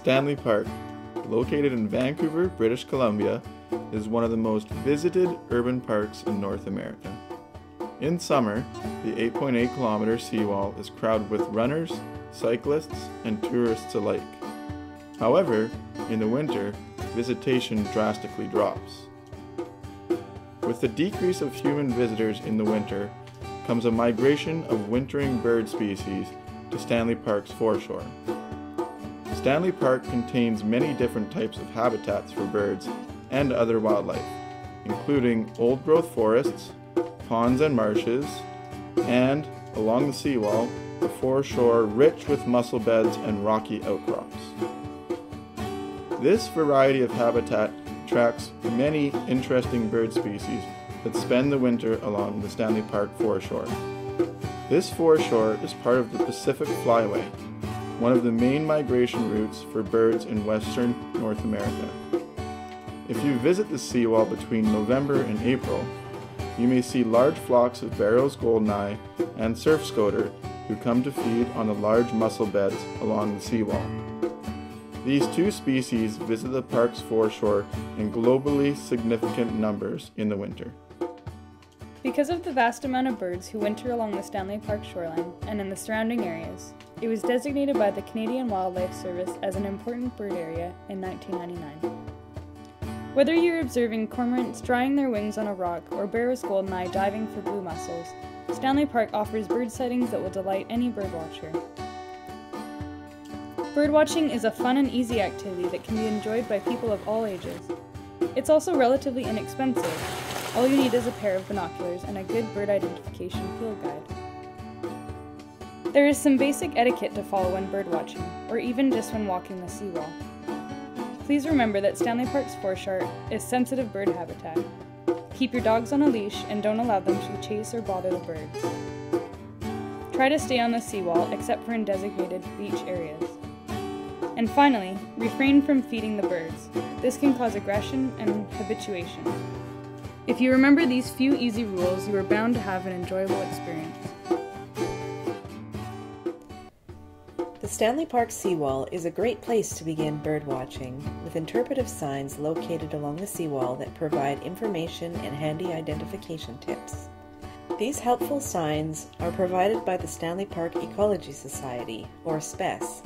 Stanley Park, located in Vancouver, British Columbia, is one of the most visited urban parks in North America. In summer, the 8.8 kilometer seawall is crowded with runners, cyclists, and tourists alike. However, in the winter, visitation drastically drops. With the decrease of human visitors in the winter comes a migration of wintering bird species to Stanley Park's foreshore. Stanley Park contains many different types of habitats for birds and other wildlife, including old-growth forests, ponds and marshes, and, along the seawall, a foreshore rich with mussel beds and rocky outcrops. This variety of habitat attracts many interesting bird species that spend the winter along the Stanley Park foreshore. This foreshore is part of the Pacific Flyway, one of the main migration routes for birds in western North America. If you visit the seawall between November and April, you may see large flocks of Barrow's goldeneye and surf scoter who come to feed on the large mussel beds along the seawall. These two species visit the park's foreshore in globally significant numbers in the winter. Because of the vast amount of birds who winter along the Stanley Park shoreline and in the surrounding areas, it was designated by the Canadian Wildlife Service as an important bird area in 1999. Whether you're observing cormorants drying their wings on a rock or Barrow's goldeneye diving for blue mussels, Stanley Park offers bird sightings that will delight any birdwatcher. Birdwatching is a fun and easy activity that can be enjoyed by people of all ages. It's also relatively inexpensive. All you need is a pair of binoculars and a good bird identification field guide. There is some basic etiquette to follow when birdwatching, or even just when walking the seawall. Please remember that Stanley Park's foreshore is sensitive bird habitat. Keep your dogs on a leash and don't allow them to chase or bother the birds. Try to stay on the seawall except for in designated beach areas. And finally, refrain from feeding the birds. This can cause aggression and habituation. If you remember these few easy rules, you are bound to have an enjoyable experience. The Stanley Park seawall is a great place to begin bird watching, with interpretive signs located along the seawall that provide information and handy identification tips. These helpful signs are provided by the Stanley Park Ecology Society, or SPES,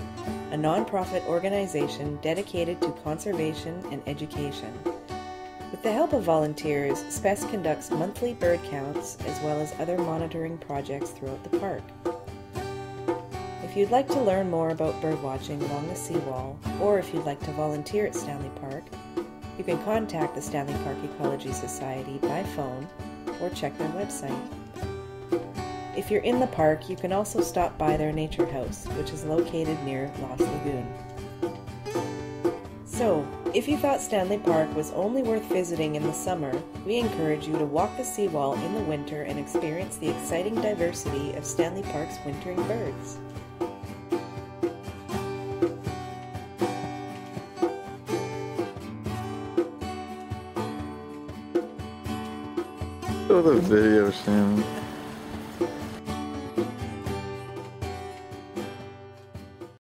a non-profit organization dedicated to conservation and education. With the help of volunteers, SPES conducts monthly bird counts as well as other monitoring projects throughout the park. If you'd like to learn more about birdwatching along the seawall, or if you'd like to volunteer at Stanley Park, you can contact the Stanley Park Ecology Society by phone or check their website. If you're in the park, you can also stop by their nature house, which is located near Lost Lagoon. So, if you thought Stanley Park was only worth visiting in the summer, we encourage you to walk the seawall in the winter and experience the exciting diversity of Stanley Park's wintering birds. Show the video, Sam.